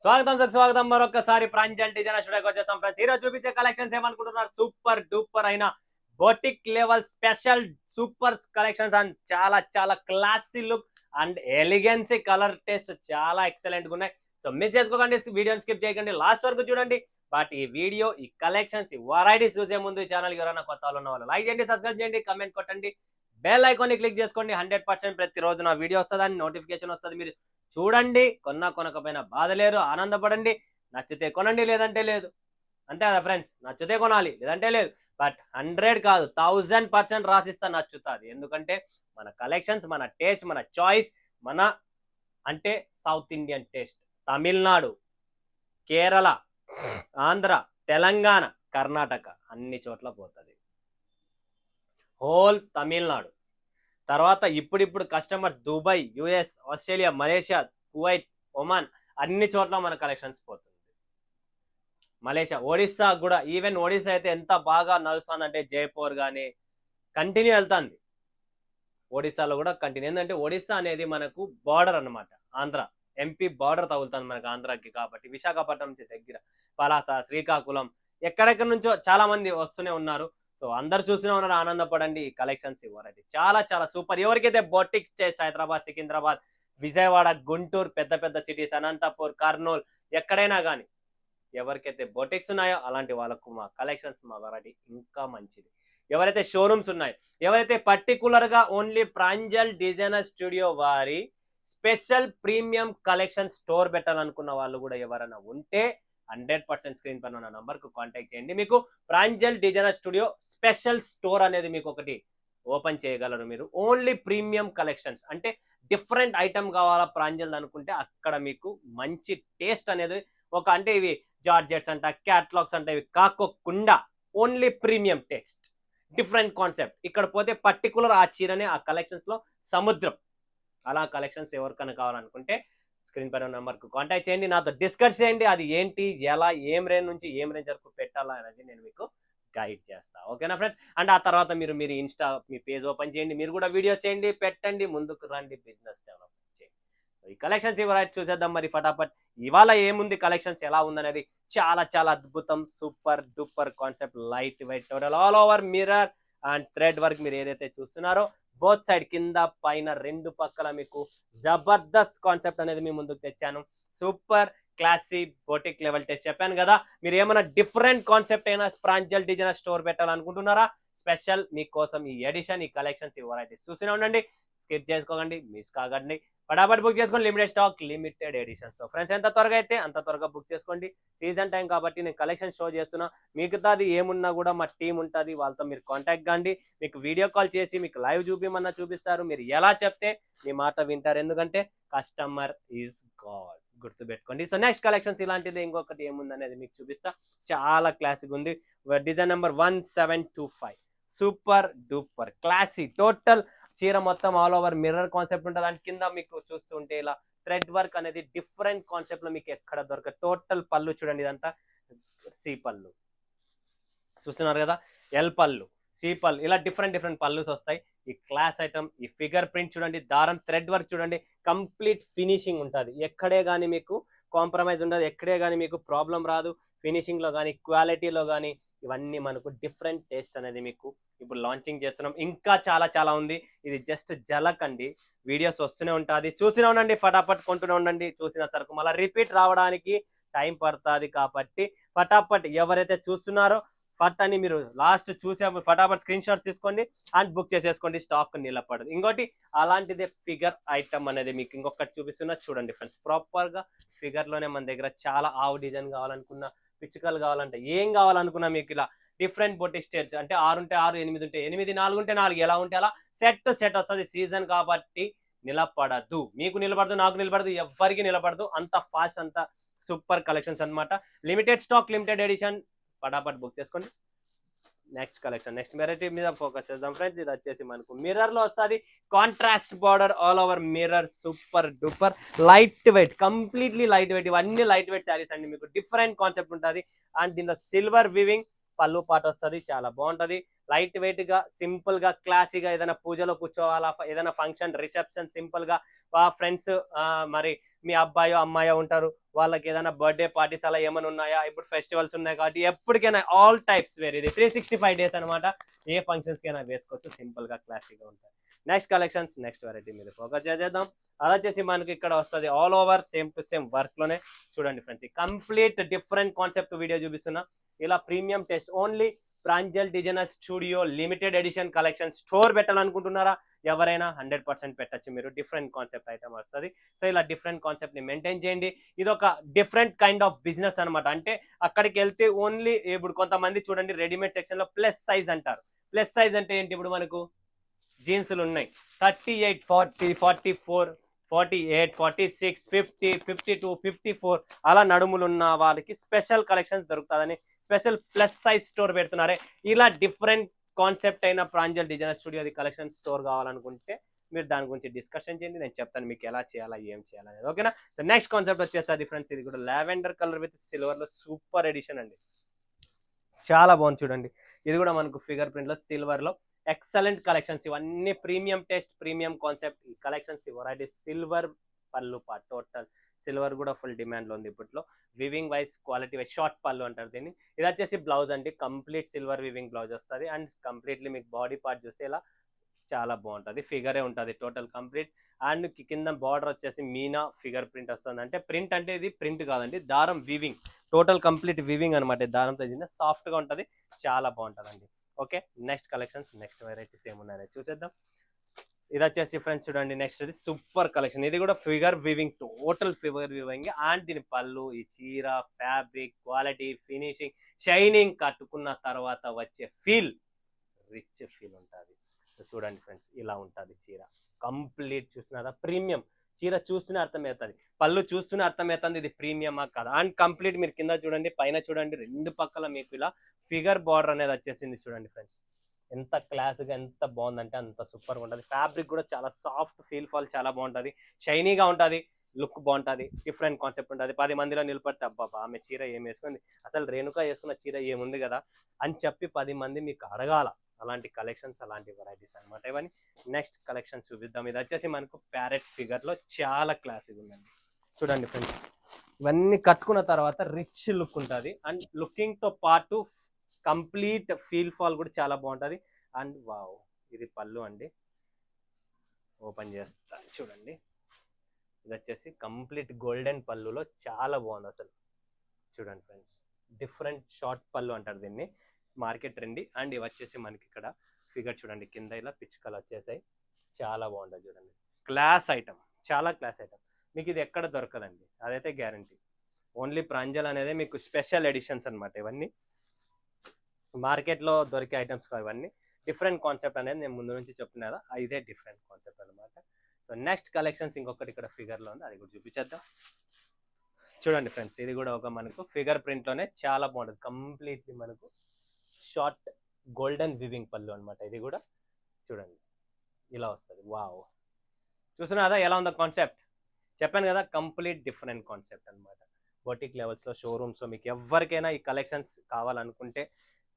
స్వాగతం మరొకసారి ప్రాంజల్ డిజైన్ స్టూడియోకి వచ్చేస్తాం ఫ్రెండ్స్. ఈరోజు చూపించే కలెక్షన్స్ ఏమనుకుంటున్నారు? సూపర్ డూపర్ అయిన boutique level special super collections and చాలా చాలా classy look and elegancy colour taste చాలా ఎక్సలెంట్ గా ఉన్నాయి. సో మిస్ చేసుకోకండి, వీడియోని స్కిప్ చేయకండి, లాస్ట్ వరకు చూడండి. బట్ ఈ వీడియో, ఈ కలెక్షన్స్, ఈ వెరైటీస్ చూసే ముందు ఈ ఛానల్ ఎవరైనా కొత్త వాళ్ళు ఉన్న వాళ్ళు లైక్ చేయండి, సబ్స్క్రైబ్ చేయండి, కమెంట్ కొట్టండి, బెల్ ఐకాన్ ని క్లిక్ చేసుకోండి. 100% ప్రతిరోజు నా వీడియో వస్తుందని నోటిఫికేషన్ వస్తుంది. మీరు చూడండి, కొనకపోయినా బాధ లేరు, ఆనందపడండి. నచ్చితే కొనండి, లేదంటే లేదు. అంతే కదా ఫ్రెండ్స్, నచ్చితే కొనాలి, లేదంటే లేదు. బట్ 100 కాదు, 1000% రాసిస్తా నచ్చుతుంది. ఎందుకంటే మన కలెక్షన్స్, మన టేస్ట్, మన చాయిస్, మన అంటే south Indian taste. Tamil Nadu, Kerala, Andhra, Telangana, Karnataka అన్ని చోట్ల పోతుంది. హోల్ తమిళనాడు తర్వాత ఇప్పుడు customers Dubai, US, Australia, Malaysia, Kuwait, Oman అన్ని చోట్ల మన కలెక్షన్స్ పోతుంది. మలేషియా, ఒడిస్సా కూడా, ఈవెన్ ఒడిస్సా అయితే ఎంత బాగా నడుస్తుందంటే జైపూర్ కానీ కంటిన్యూ వెళ్తుంది. ఒడిస్సాలో కూడా కంటిన్యూ, ఎందుకంటే ఒడిస్సా అనేది మనకు బార్డర్ అన్నమాట. ఆంధ్ర ఎంపీ బార్డర్ తగులుతుంది మనకు ఆంధ్రాకి. కాబట్టి విశాఖపట్నం నుంచి దగ్గర, పలాస, శ్రీకాకుళం, ఎక్కడెక్కడి నుంచో చాలా మంది వస్తూనే ఉన్నారు. సో అందరు చూస్తూనే ఉన్నారు, ఆనందపడండి. ఈ కలెక్షన్స్ ఇవ్వరండి, చాలా చాలా సూపర్. ఎవరికైతే బొటిక్ టేస్ట్, హైదరాబాద్, సికింద్రాబాద్, విజయవాడ, గుంటూరు, పెద్ద పెద్ద సిటీస్, అనంతపూర్, కర్నూలు, ఎక్కడైనా కానీ ఎవరికైతే బొటిక్స్ ఉన్నాయో అలాంటి వాళ్ళకు మా కలెక్షన్స్, మా వెరైటీ ఇంకా మంచిది. ఎవరైతే షోరూమ్స్ ఉన్నాయో, ఎవరైతే పర్టికులర్ గా ఓన్లీ ప్రాంజల్ డిజైనర్ స్టూడియో వారి స్పెషల్ ప్రీమియం కలెక్షన్ స్టోర్ పెట్టాలనుకున్న వాళ్ళు కూడా ఎవరైనా ఉంటే 100% స్క్రీన్ పైన ఉన్న నంబర్ కు కాంటాక్ట్ చేయండి. మీకు Pranjal designer studio special store అనేది మీకు ఒకటి ఓపెన్ చేయగలరు. మీరు ఓన్లీ ప్రీమియం కలెక్షన్స్, అంటే డిఫరెంట్ ఐటమ్ కావాలా ప్రాంజల్ అనుకుంటే అక్కడ మీకు మంచి టేస్ట్ అనేది అంటే ఇవి జార్జెట్స్ అంట, క్యాట్లాగ్స్ అంట, ఇవి కాకోకుండా only premium taste, different concept. ఇక్కడ పోతే పర్టికులర్ ఆ చీరనే, ఆ కలెక్షన్స్ లో సముద్రం. అలా కలెక్షన్స్ ఎవరికైనా కావాలనుకుంటే స్క్రీన్ పైన నెంబర్ కు కాంటాక్ట్ చేయండి, నాతో డిస్కస్ చేయండి. అది ఏంటి, ఎలా, ఏం రేంజ్ నుంచి ఏం రేంజ్ వరకు పెట్టాలా అనేది నేను మీకు గైడ్ చేస్తా. ఓకేనా ఫ్రెండ్స్? అండ్ ఆ తర్వాత మీరు ఇన్స్టా మీ పేజ్ ఓపెన్ చేయండి, మీరు కూడా వీడియోస్ చేయండి, పెట్టండి, ముందుకు రండి, బిజినెస్ డెవలప్ చేయండి. సో ఈ కలెక్షన్స్ ఇవ్వరైతే చూసేద్దాం మరి ఫటాఫట్. ఇవాళ ఏముంది, కలెక్షన్స్ ఎలా ఉందనేది చాలా చాలా అద్భుతం, super duper concept, light weight, total all over mirror and thread work. మీరు ఏదైతే చూస్తున్నారో బోత్ సైడ్, కింద పైన రెండు పక్కల మీకు జబర్దస్త్ కాన్సెప్ట్ అనేది మీ ముందుకు తెచ్చాను. Super classy boutique level test చెప్పాను కదా. మీరు ఏమైనా డిఫరెంట్ కాన్సెప్ట్ అయినా ప్రాంజల్ డిజైనర్ స్టోర్ పెట్టాలనుకుంటున్నారా? స్పెషల్ మీకోసం ఈ ఎడిషన్, ఈ కలెక్షన్స్, ఈ వెరైటీస్ చూస్తూనే ఉండండి, స్కిప్ చేసుకోకండి, మిస్ కాకండి. ఫటాఫట్ బుక్ చేసుకోండి, limited stock, limited edition. So friends, ఎంత త్వరగా అయితే అంత త్వరగా బుక్ చేసుకోండి. సీజన్ టైం కాబట్టి నేను కలెక్షన్ షో చేస్తున్నా. మిగతాది ఏమున్నా కూడా మా టీం ఉంటుంది, వాళ్ళతో మీరు కాంటాక్ట్ కాండి. మీకు వీడియో కాల్ చేసి మీకు లైవ్ చూపిమన్నా చూపిస్తారు. మీరు ఎలా చెప్తే మీ మాట వింటారు, ఎందుకంటే కస్టమర్ ఈజ్ గాడ్, గుర్తుపెట్టుకోండి. సో నెక్స్ట్ కలెక్షన్స్ ఇలాంటిది ఇంకొకటి ఏముంది అనేది మీకు చూపిస్తా. చాలా క్లాసిక్ ఉంది. Design number 1725, super duper classy. Total చీర మొత్తం ఆల్ ఓవర్ మిర్రర్ కాన్సెప్ట్ ఉంటుంది. దాని కింద మీకు చూస్తుంటే ఇలా థ్రెడ్ వర్క్ అనేది డిఫరెంట్ కాన్సెప్ట్ లో మీకు ఎక్కడ దొరకదు. టోటల్ పళ్ళు చూడండి, ఇదంతా సి పళ్ళు చూస్తున్నారు కదా, ఎల్ పళ్ళు, సి పళ్ళు, ఇలా డిఫరెంట్ పళ్ళుస్ వస్తాయి. ఈ క్లాస్ ఐటమ్, ఈ ఫిగర్ ప్రింట్ చూడండి, దారం థ్రెడ్ వర్క్ చూడండి, కంప్లీట్ ఫినిషింగ్ ఉంటుంది. ఎక్కడే కానీ మీకు కాంప్రమైజ్ ఉండదు, ఎక్కడే కానీ మీకు ప్రాబ్లం రాదు. ఫినిషింగ్ లో కానీ, క్వాలిటీలో కానీ, ఇవన్నీ మనకు డిఫరెంట్ టేస్ట్ అనేది మీకు ఇప్పుడు లాంచింగ్ చేస్తున్నాం. ఇంకా చాలా చాలా ఉంది. ఇది జస్ట్ జలక్ అండి, వీడియోస్ వస్తూనే ఉంటుంది, చూస్తూనే ఉండండి, ఫటాఫట్ కొంటూనే ఉండండి. చూసిన సరకు మళ్ళీ రిపీట్ రావడానికి టైం పడుతుంది. కాబట్టి ఫటాఫట్ ఎవరైతే చూస్తున్నారో ఫట్ అని మీరు లాస్ట్ చూసే ఫటాఫట్ స్క్రీన్ షాట్ తీసుకోండి అండ్ బుక్ చేసేసుకోండి, స్టాక్ నిలబడదు. ఇంకోటి అలాంటిదే ఫిగర్ ఐటమ్ అనేది మీకు ఇంకొకటి చూపిస్తున్నా చూడండి ఫ్రెండ్స్. ప్రాపర్ గా ఫిగర్ లోనే మన దగ్గర చాలా ఆవు డిజైన్ కావాలనుకున్నా, పిచ్చుకలు కావాలంటే, ఏం కావాలనుకున్నా మీకు ఇలా డిఫరెంట్ బొటిక్ స్టేట్స్, అంటే 6 ఉంటే 6, 8 ఉంటే 8, 4 ఉంటే 4, ఎలా ఉంటే అలా సెట్ వస్తుంది. సీజన్ కాబట్టి నిలబడదు, మీకు నిలబడదు, నాకు నిలబడదు, ఎవరికి నిలబడదు. అంత ఫాస్ట్, అంత సూపర్ కలెక్షన్స్ అన్నమాట. లిమిటెడ్ స్టాక్, లిమిటెడ్ ఎడిషన్, ఫటాఫట్ బుక్ చేసుకోండి. నెక్స్ట్ కలెక్షన్, నెక్స్ట్ వెరైటీ మీద ఫోకస్ చేద్దాం ఫ్రెండ్స్. ఇది వచ్చేసి మనకు మిర్రర్ లో వస్తుంది, contrast border all over mirror, super duper light weight, completely light weight. ఇవన్నీ లైట్ వెయిట్ శారీస్ అండి, మీకు డిఫరెంట్ కాన్సెప్ట్ ఉంటుంది. అండ్ దీనిలో సిల్వర్ వివింగ్ పళ్ళు పాట వస్తుంది, చాలా బాగుంటది. లైట్ వెయిట్ గా, సింపుల్ గా, క్లాసీగా, ఏదైనా పూజలో కూర్చోవాలా, ఏదైనా ఫంక్షన్, రిసెప్షన్, సింపుల్ గా ఫ్రెండ్స్ మరి మీ అబ్బాయో అమ్మాయో ఉంటారు, వాళ్ళకి ఏదైనా బర్త్డే పార్టీస్ అలా ఏమైనా ఉన్నాయా, ఇప్పుడు ఫెస్టివల్స్ ఉన్నాయి కాబట్టి ఎప్పటికైనా ఆల్ టైప్స్ వేర్. ఇది 365 డేస్ అనమాట. ఏ ఫంక్షన్స్ కైనా వేసుకోవచ్చు, సింపుల్ గా క్లాసిక్ గా ఉంటాయి. నెక్స్ట్ కలెక్షన్స్, నెక్స్ట్ వెరైటీ మీద ఫోకస్ చేద్దాం. అలా వచ్చేసి మనకి ఇక్కడ వస్తుంది all over same to same work లోనే. చూడండి friends, complete different concept video చూపిస్తున్నా. ఇలా premium taste only Pranjal designer studio limited edition collection store పెట్టాలనుకుంటున్నారా? ఎవరైనా 100% పెట్టచ్చు మీరు. డిఫరెంట్ కాన్సెప్ట్ ఐటమ్ వస్తుంది. సో ఇలా డిఫరెంట్ కాన్సెప్ట్ ని మెయింటైన్ చేయండి. ఇది ఒక డిఫరెంట్ కైండ్ ఆఫ్ బిజినెస్ అనమాట. అంటే అక్కడికి వెళ్తే ఓన్లీ ఇప్పుడు కొంతమంది చూడండి రెడీమేడ్ సెక్షన్ లో ప్లస్ సైజ్ అంటారు. ప్లస్ సైజ్ అంటే ఏంటి? ఇప్పుడు మనకు జీన్స్లు ఉన్నాయి 38, 40, 44, 48, 46, 50, 52, 54 అలా నడుములు ఉన్న వాళ్ళకి స్పెషల్ కలెక్షన్స్ దొరుకుతుందని స్పెషల్ ప్లస్ సైజ్ స్టోర్ పెడుతున్నారే. ఇలా డిఫరెంట్ కాన్సెప్ట్ అయిన Pranjal designer studio collection store కావాలనుకుంటే మీరు దాని గురించి డిస్కషన్ చేయండి, నేను చెప్తాను మీకు ఎలా చేయాలా ఏం చేయాలనేది. ఓకేనా? సో నెక్స్ట్ కాన్సెప్ట్ వచ్చేస్తుంది ఫ్రెండ్స్, ఇది కూడా లావెండర్ కలర్ విత్ సిల్వర్ లో సూపర్ ఎడిషన్ అండి. చాలా బాగుంది చూడండి. ఇది కూడా మనకు ఫిగర్ ప్రింట్ లో సిల్వర్ లో ఎక్సలెంట్ కలెక్షన్స్. ఇవన్నీ ప్రీమియం టెస్ట్, ప్రీమియం కాన్సెప్ట్ ఈ కలెక్షన్స్. వెరైటీ సిల్వర్ పళ్ళు పాటు, టోటల్ సిల్వర్ కూడా ఫుల్ డిమాండ్ లో ఉంది ఇప్పట్లో. Weaving wise, quality wise short పళ్ళు అంటారు దీన్ని. ఇది వచ్చేసి బ్లౌజ్ అండి, కంప్లీట్ సిల్వర్ వివింగ్ బ్లౌజ్ వస్తుంది. అండ్ కంప్లీట్లీ మీకు బాడీ పార్ట్ చూస్తే ఇలా చాలా బాగుంటుంది. ఫిగరే ఉంటుంది టోటల్ కంప్లీట్. అండ్ కింద బార్డర్ వచ్చేసి మీనా ఫిగర్ ప్రింట్ వస్తుంది. అంటే ప్రింట్ అంటే ఇది ప్రింట్ కాదండి, దారం వివింగ్, టోటల్ కంప్లీట్ వివింగ్ అనమాట. దారంతో సాఫ్ట్ గా ఉంటుంది, చాలా బాగుంటుందండి. Okay, next collections, next varieties ఏమున్నాయో చూసేద్దాం. ఇది వచ్చేసి ఫ్రెండ్స్ చూడండి, నెక్స్ట్ ఇది సూపర్ కలెక్షన్. ఇది కూడా figure weaving, total figure weaving. And దీని పళ్ళు, ఈ చీర ఫ్యాబ్రిక్ క్వాలిటీ, ఫినిషింగ్, షైనింగ్, కట్టుకున్న తర్వాత వచ్చే ఫీల్ రిచ్ ఫీల్ ఉంటుంది. సో చూడండి ఫ్రెండ్స్, ఇలా ఉంటుంది చీర కంప్లీట్. చూస్తున్నారా? ప్రీమియం చీర చూస్తూనే అర్థమవుతుంది, పళ్ళు చూస్తూనే అర్థమవుతుంది ఇది ప్రీమియమా కదా. అండ్ కంప్లీట్ మీరు కింద చూడండి, పైన చూడండి, రెండు పక్కల మీకు ఇలా ఫిగర్ బార్డర్ అనేది వచ్చేసింది. చూడండి ఫ్రెండ్స్, ఎంత క్లాస్గా ఎంత బాగుందంటే అంత సూపర్గా ఉంటుంది. ఫ్యాబ్రిక్ కూడా చాలా సాఫ్ట్, ఫీల్ ఫాల్ చాలా బాగుంటుంది, షైనీగా ఉంటుంది, లుక్ బాగుంటుంది, డిఫరెంట్ కాన్సెప్ట్ ఉంటుంది. 10 మందిలో నిలబడితే అబ్బా ఆమె చీర ఏం వేసుకుంది, అసలు రేణుక వేసుకున్న చీర ఏముంది కదా అని చెప్పి 10 మంది మీకు అడగాల. అలాంటి కలెక్షన్స్, అలాంటి వెరైటీస్ అనమాట ఇవన్నీ. నెక్స్ట్ కలెక్షన్ చూపిద్దాం. ఇది వచ్చేసి మనకు ప్యారెట్ ఫిగర్ లో చాలా క్లాసిక్ ఉందండి. చూడండి ఫ్రెండ్స్, ఇవన్నీ కట్టుకున్న తర్వాత రిచ్ లుక్ ఉంటుంది. అండ్ లుకింగ్ తో పాటు కంప్లీట్ ఫీల్ ఫాల్ కూడా చాలా బాగుంటుంది. అండ్ వావ్, ఇది పళ్ళు అండి, ఓపెన్ చేస్తా చూడండి. ఇది వచ్చేసి కంప్లీట్ గోల్డెన్ పళ్ళులో చాలా బాగుంది అసలు. చూడండి ఫ్రెండ్స్, డిఫరెంట్ షార్ట్ పళ్ళు అంటారు దీన్ని, మార్కెట్ ట్రెండీ. అండ్ ఇవి వచ్చేసి మనకి ఇక్కడ ఫిగర్ చూడండి, కింద ఇలా పిచ్చుకలు వచ్చేసాయి, చాలా బాగుంటుంది చూడండి. క్లాస్ ఐటమ్, చాలా క్లాస్ ఐటమ్. మీకు ఇది ఎక్కడ దొరకదండి, అదైతే గ్యారంటీ. ఓన్లీ ప్రాంజల్ అనేది మీకు స్పెషల్ ఎడిషన్స్ అనమాట ఇవన్నీ. మార్కెట్లో దొరికే ఐటమ్స్ కావు ఇవన్నీ. డిఫరెంట్ కాన్సెప్ట్ అనేది నేను ముందు నుంచి చెప్తున్నా కదా, ఇదే డిఫరెంట్ కాన్సెప్ట్ అనమాట. సో నెక్స్ట్ కలెక్షన్స్ ఇంకొకటి ఇక్కడ ఫిగర్లో ఉంది, అది కూడా చూపించేద్దాం. చూడండి ఫ్రెండ్స్, ఇది కూడా ఒక మనకు ఫిగర్ ప్రింట్లోనే చాలా బాగుంటుంది. కంప్లీట్లీ మనకు షార్ట్ గోల్డెన్ వివింగ్ పళ్ళు అనమాట. ఇది కూడా చూడండి ఇలా వస్తుంది. వావ్, చూస్తున్నా ఎలా ఉందో కాన్సెప్ట్. చెప్పాను కదా, కంప్లీట్ డిఫరెంట్ కాన్సెప్ట్ అనమాట. బొటిక్ లెవెల్స్లో, షోరూమ్స్లో మీకు ఎవరికైనా ఈ కలెక్షన్స్ కావాలనుకుంటే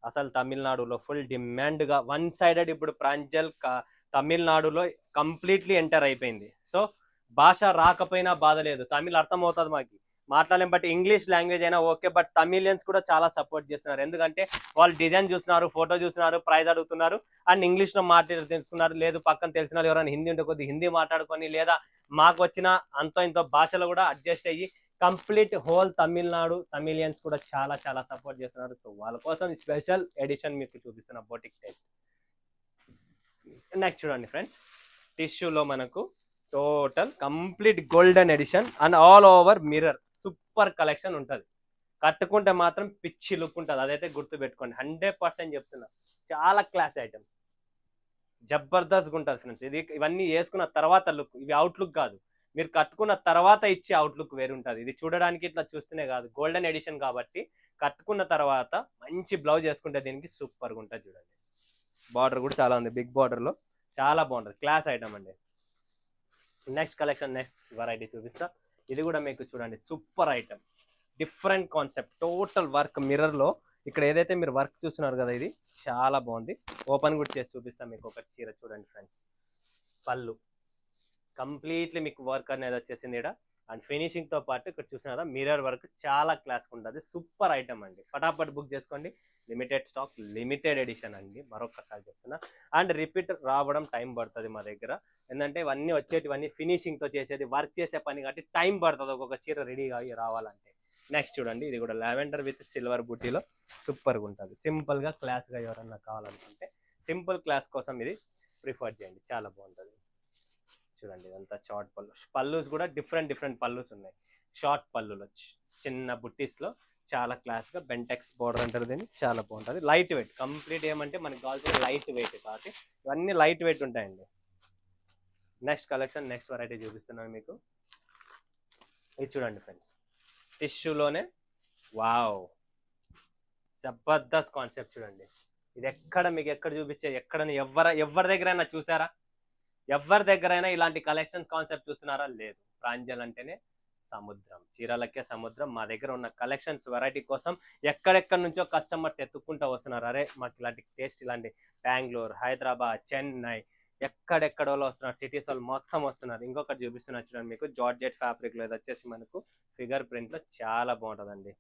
అసలు తమిళనాడులో ఫుల్ డిమాండ్గా వన్ సైడెడ్ ఇప్పుడు ప్రాంజల్ తమిళనాడులో కంప్లీట్లీ ఎంటర్ అయిపోయింది. సో భాష రాకపోయినా బాధ లేదు, తమిళ్ అర్థం అవుతుంది మాకు, మాట్లాడలేం. బట్ ఇంగ్లీష్ లాంగ్వేజ్ అయినా ఓకే, బట్ తమిళియన్స్ కూడా చాలా సపోర్ట్ చేస్తున్నారు. ఎందుకంటే వాళ్ళు డిజైన్ చూస్తున్నారు, ఫోటో చూస్తున్నారు, ప్రైజ్ అడుగుతున్నారు, అండ్ ఇంగ్లీష్లో తెలుసుకున్నారు. లేదు పక్కన తెలిసిన వాళ్ళు ఎవరైనా హిందీ ఉంటే కొద్ది హిందీ మాట్లాడుకొని, లేదా మాకు వచ్చిన అంతో ఇంతో భాషలో కూడా అడ్జస్ట్ అయ్యి కంప్లీట్ హోల్ తమిళనాడు తమిళియన్స్ కూడా చాలా చాలా సపోర్ట్ చేస్తున్నారు. సో వాళ్ళ కోసం స్పెషల్ ఎడిషన్ మీకు చూపిస్తున్న బొటిక్ టెస్ట్. నెక్స్ట్ చూడండి ఫ్రెండ్స్, టిష్యూలో మనకు total complete golden edition and all over mirror super collection ఉంటుంది. కట్టుకుంటే మాత్రం పిచ్చి లుక్ ఉంటుంది, అదైతే గుర్తు పెట్టుకోండి. 100% చెప్తున్నా, చాలా క్లాస్ ఐటమ్, జబర్దస్త్గా ఉంటుంది ఫ్రెండ్స్. ఇవన్నీ వేసుకున్న తర్వాత లుక్, ఇవి అవుట్లుక్ కాదు, మీరు కట్టుకున్న తర్వాత ఇచ్చే అవుట్లుక్ వేరు ఉంటుంది. ఇది చూడడానికి ఇట్లా చూస్తూనే కాదు, గోల్డెన్ ఎడిషన్ కాబట్టి కట్టుకున్న తర్వాత మంచి బ్లౌజ్ వేసుకుంటే దీనికి సూపర్గా ఉంటుంది. చూడండి బార్డర్ కూడా చాలా ఉంది, బిగ్ బార్డర్లో చాలా బాగుంటుంది, క్లాస్ ఐటమ్ అండి. నెక్స్ట్ కలెక్షన్, నెక్స్ట్ వెరైటీ చూపిస్తా. ఇది కూడా మీకు చూడండి super item, different concept, total work మిర్రర్లో. ఇక్కడ ఏదైతే మీరు వర్క్ చూస్తున్నారు కదా, ఇది చాలా బాగుంది. ఓపెన్ కూడా చేసి చూపిస్తాను మీకు ఒక చీర. చూడండి ఫ్రెండ్స్, పళ్ళు కంప్లీట్లీ మీకు వర్క్ అనేది వచ్చేసింది ఇక్కడ. అండ్ ఫినిషింగ్ తో పాటు ఇక్కడ చూసినారా మిర్రర్ వర్క్ చాలా క్లాస్ ఉంటుంది. సూపర్ ఐటమ్ అండి, ఫటాఫట్ బుక్ చేసుకోండి. లిమిటెడ్ స్టాక్, లిమిటెడ్ ఎడిషన్ అండి, మరొకసారి చెప్తున్నా. అండ్ రిపీట్ రావడం టైం పడుతుంది మా దగ్గర, ఎందుకంటే ఇవన్నీ వచ్చేటివన్నీ ఫినిషింగ్ తో చేసేది, వర్క్ చేసే పని కాబట్టి టైం పడుతుంది ఒక్కొక్క చీర రెడీగా రావాలంటే. నెక్స్ట్ చూడండి, ఇది కూడా లావెండర్ విత్ సిల్వర్ బుట్టీలో సూపర్గా ఉంటుంది. సింపుల్ గా క్లాస్ గా ఎవరన్నా కావాలనుకుంటే సింపుల్ క్లాస్ కోసం ఇది ప్రిఫర్ చేయండి, చాలా బాగుంటుంది. చూడండి ఇదంతా షార్ట్ పల్లూస్ కూడా డిఫరెంట్ పల్లూస్ ఉన్నాయి. షార్ట్ పల్లులు చిన్న బుట్టీస్ లో చాలా క్లాస్ గా బెంటెక్స్ బోర్డర్ అంటారు దీన్ని, చాలా బాగుంటుంది. లైట్ వెయిట్ కంప్లీట్, ఏమంటే మనకి కావాల్సిన లైట్ వెయిట్ కాబట్టి ఇవన్నీ లైట్ వెయిట్ ఉంటాయండి. నెక్స్ట్ కలెక్షన్, నెక్స్ట్ వెరైటీ చూపిస్తున్నాను మీకు. ఇది చూడండి ఫ్రెండ్స్, టిష్యూలోనే వావ్ జబర్దస్త్ కాన్సెప్ట్ చూడండి. ఇది ఎక్కడ మీకు ఎక్కడ చూపించే, ఎక్కడ ఎవరి దగ్గరైనా చూసారా? ఎవరి దగ్గరైనా ఇలాంటి కలెక్షన్స్ కాన్సెప్ట్ చూస్తున్నారా? లేదు. ప్రాంజల్ అంటేనే సముద్రం, చీరలకే సముద్రం. మా దగ్గర ఉన్న కలెక్షన్స్ వెరైటీ కోసం ఎక్కడెక్కడి నుంచో కస్టమర్స్ ఎత్తుక్కుంటూ వస్తున్నారు. అరే మాకు ఇలాంటి టేస్ట్, ఇలాంటి బెంగళూరు, హైదరాబాద్, చెన్నై, ఎక్కడెక్కడో వస్తున్నారు, సిటీస్ వాళ్ళు మొత్తం వస్తున్నారు. ఇంకొకటి చూపిస్తున్నారు చూడండి మీకు, జార్జెట్ ఫ్యాబ్రిక్ లో, ఇది వచ్చేసి మనకు ఫిగర్ ప్రింట్ లో చాలా బాగుంటుందండి.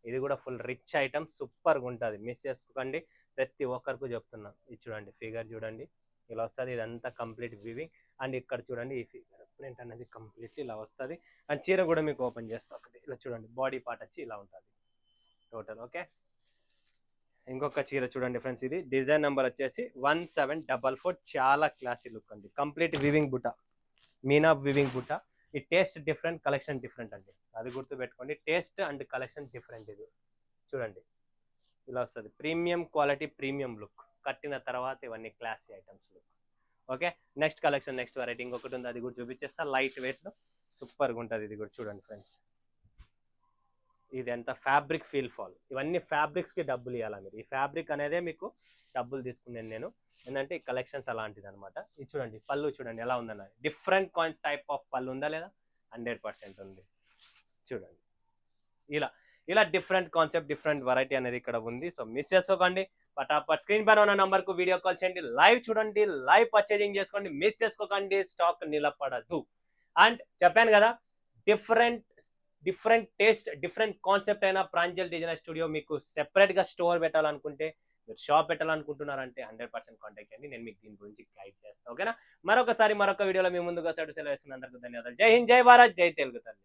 ఇది కూడా ఫుల్ రిచ్ ఐటమ్, సూపర్గా ఉంటుంది, మిస్ చేసుకోకండి. ప్రతి ఒక్కరికి చెప్తున్నాం. ఇది చూడండి ఫిగర్ చూడండి ఇలా వస్తుంది, ఇదంతా కంప్లీట్ వివింగ్. అండ్ ఇక్కడ చూడండి ఈ ఫిగర్ ప్రింట్ అనేది కంప్లీట్లీ ఇలా వస్తుంది. అండ్ చీర కూడా మీకు ఓపెన్ చేస్తా ఒకటి, ఇలా చూడండి బాడీ పార్ట్ వచ్చి ఇలా ఉంటుంది టోటల్. ఓకే, ఇంకొక చీర చూడండి ఫ్రెండ్స్, ఇది డిజైన్ నెంబర్ వచ్చేసి 1744. చాలా క్లాసీ లుక్ అండి, కంప్లీట్ వివింగ్ బుట్ట, మీనా వివింగ్ బుట్ట. ఈ టేస్ట్ డిఫరెంట్, కలెక్షన్ డిఫరెంట్ అండి, అది గుర్తు పెట్టుకోండి. Taste and collection different. ఇది చూడండి ఇలా వస్తుంది, ప్రీమియం క్వాలిటీ, ప్రీమియం లుక్. కట్టిన తర్వాత ఇవన్నీ classy items look. Okay, next collection, next variety ఇంకొకటి ఉంది, అది కూడా చూపించేస్తా. లైట్ వెయిట్ లో సూపర్గా ఉంటుంది. ఇది కూడా చూడండి ఫ్రెండ్స్, ఇది ఎంత ఫ్యాబ్రిక్ ఫీల్ ఫాల్. ఇవన్నీ ఫ్యాబ్రిక్స్ కి డబ్బులు ఇవ్వాలి మీరు, ఈ ఫ్యాబ్రిక్ అనేదే మీకు డబ్బులు తీసుకున్నాను నేను, ఏంటంటే ఈ కలెక్షన్స్ అలాంటిది అనమాట. ఇది చూడండి పళ్ళు చూడండి ఎలా ఉందన్న, డిఫరెంట్ టైప్ ఆఫ్ పళ్ళు ఉందా లేదా? 100% ఉంది. చూడండి ఇలా డిఫరెంట్ కాన్సెప్ట్, డిఫరెంట్ వెరైటీ అనేది ఇక్కడ ఉంది. సో మిస్ చేసుకోకండి, పటాపట్ స్క్రీన్ పైన ఉన్న నంబర్ కు వీడియో కాల్ చేయండి, లైవ్ చూడండి, లైవ్ పర్చేజింగ్ చేసుకోండి, మిస్ చేసుకోకండి, స్టాక్ నిలబడదు. అండ్ చెప్పాను కదా, డిఫరెంట్ టేస్ట్, డిఫరెంట్ కాన్సెప్ట్ అయినా ప్రాంజల్ డిజైనర్ స్టూడియో మీకు సెపరేట్ గా స్టోర్ పెట్టాలనుకుంటే, మీరు షాప్ పెట్టాలనుకుంటున్నారంటే 100% కాంటాక్ట్ చేయండి, నేను మీకు దీని గురించి గైడ్ చేస్తాను. ఓకేనా, మరొక వీడియోలో మీ ముందుగా సెలవు వేసుకున్నందుకు ధన్యవాదాలు. జై హింద్, జై భారత్, జై తెలుగు తల్లి.